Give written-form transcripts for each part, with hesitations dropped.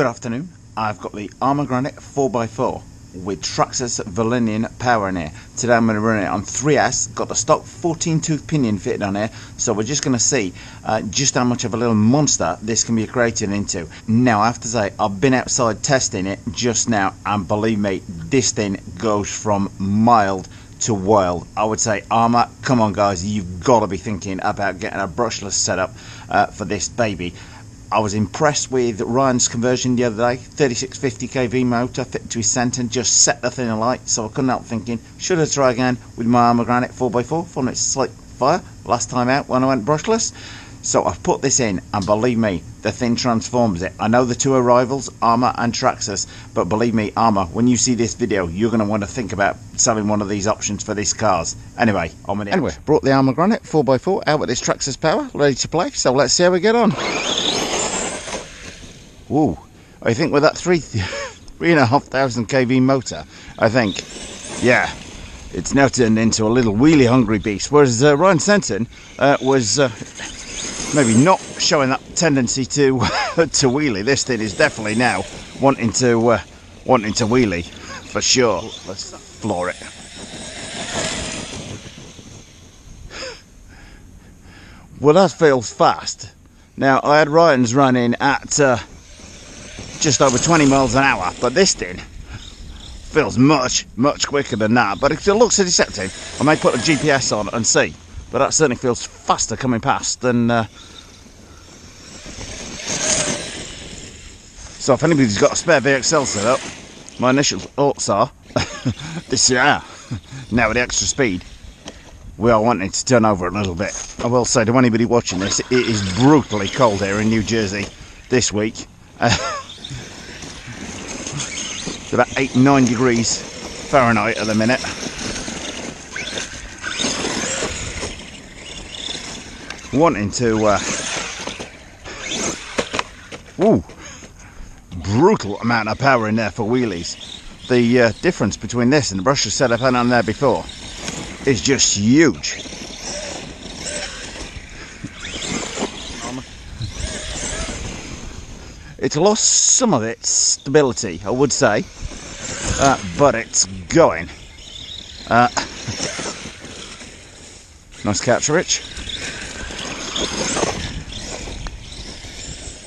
Good afternoon. I've got the Arrma Granite 4x4 with Traxxas Verlinian power in here. Today I'm going to run it on 3S. Got the stock 14 tooth pinion fitted on here, so we're just going to see just how much of a little monster this can be created into. Now I have to say, I've been outside testing it just now, and believe me, this thing goes from mild to wild. I would say, Arrma, come on guys, you've got to be thinking about getting a brushless setup for this baby. I was impressed with Ryan's conversion the other day. 3650 kV motor fit to his centre and just set the thing alight, so I couldn't help thinking, should I try again with my Arrma Granite 4x4 from its slight fire last time out when I went brushless. So I've put this in, and believe me, the thing transforms it. I know the two are rivals, Arrma and Traxxas, but believe me, Arrma, when you see this video, you're going to want to think about selling one of these options for these cars. Anyway, on with it. Anyway, brought the Arrma Granite 4x4 out with this Traxxas power, ready to play, so let's see how we get on. Ooh, I think with that 3,500 kV motor, I think, yeah, it's now turned into a little wheelie hungry beast. Whereas Ryan Senton was maybe not showing that tendency to to wheelie. This thing is definitely now wanting to wheelie for sure. Let's floor it. Well, that feels fast. Now I had Ryan's running at just over 20 miles an hour, but this thing feels much quicker than that, but it looks deceptive. I may put a GPS on and see, but that certainly feels faster coming past than so if anybody's got a spare VXL set up, my initial thoughts are this now with the extra speed we are wanting to turn over a little bit. I will say to anybody watching this, it is brutally cold here in New Jersey this week. It's about 8-9 degrees Fahrenheit at the minute. Wanting to brutal amount of power in there for wheelies. The difference between this and the brushless setup I had on there before is just huge. It's lost some of its stability, I would say, but it's going. Nice catch, Rich.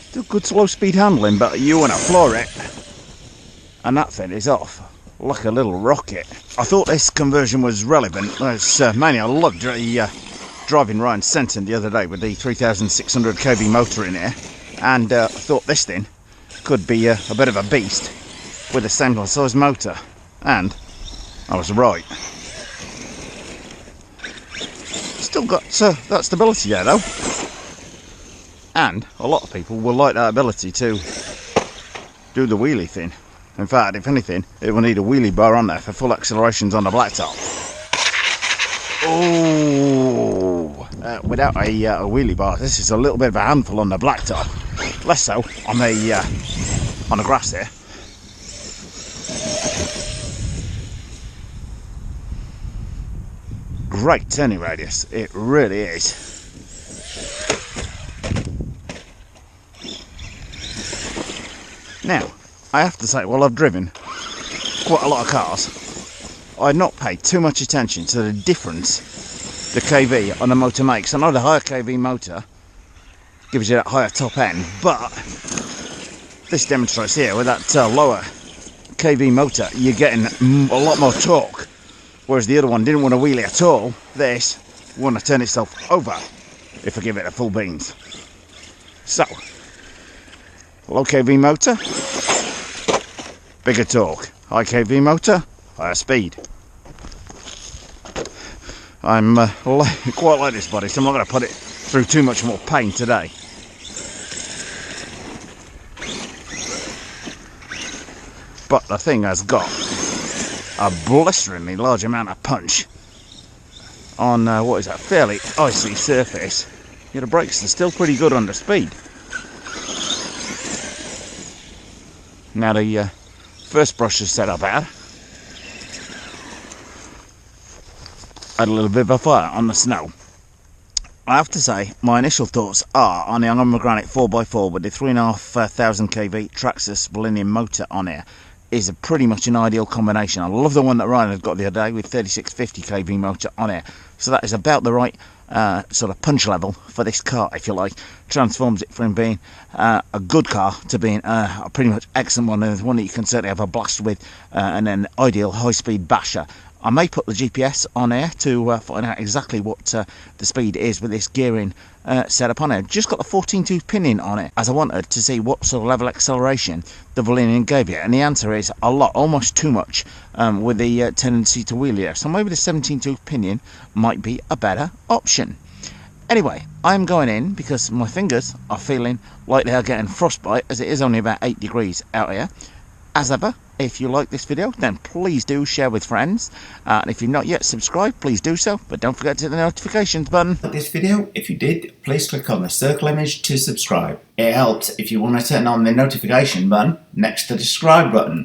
Still good slow speed handling, but you want to floor it, and that thing is off like a little rocket. I thought this conversion was relevant. It's mainly I loved driving Ryan Senton the other day with the 3600 kV motor in here. And I thought this thing could be a bit of a beast with a similar size motor, and I was right. Still got that stability there though, and a lot of people will like that ability to do the wheelie thing. In fact, if anything, it will need a wheelie bar on there for full accelerations on the blacktop. Oh, without a wheelie bar, this is a little bit of a handful on the blacktop. Less so on the grass here. Great turning radius, it really is. Now, I have to say, while I've driven quite a lot of cars, I've not paid too much attention to the difference the KV on the motor makes. I know the higher KV motor gives you that higher top end, but this demonstrates here with that lower KV motor you're getting a lot more torque, whereas the other one didn't want to wheelie at all. This want to turn itself over if I give it a full beans. So low KV motor, bigger torque. High KV motor, higher speed. I'm quite like this body, so I'm not going to put it through too much more pain today. But the thing has got a blisteringly large amount of punch on what is that, fairly icy surface. Yeah, the brakes are still pretty good under speed. Now the first brushless setup I had a little bit of a fire on the snow. I have to say, my initial thoughts are on the Arrma Granite 4x4 with the 3,500 kV Traxxas Millennium motor on here is pretty much an ideal combination. I love the one that Ryan had got the other day with 3650 kV motor on here. So that is about the right sort of punch level for this car, if you like. Transforms it from being a good car to being a pretty much excellent one, and one that you can certainly have a blast with, and an ideal high-speed basher. I may put the GPS on here to find out exactly what the speed is with this gearing setup on it. Just got the 14-tooth pinion on it, as I wanted to see what sort of level of acceleration the Valenian gave you, and the answer is a lot, almost too much, with the tendency to wheel here. So maybe the 17-tooth pinion might be a better option. Anyway, I'm going in because my fingers are feeling like they are getting frostbite, as it is only about 8 degrees out here. As ever, if you like this video, then please do share with friends, and if you've not yet subscribed, please do so, but don't forget to hit the notifications button. Like this video, if you did, please click on the circle image to subscribe. It helps if you want to turn on the notification button next to the subscribe button.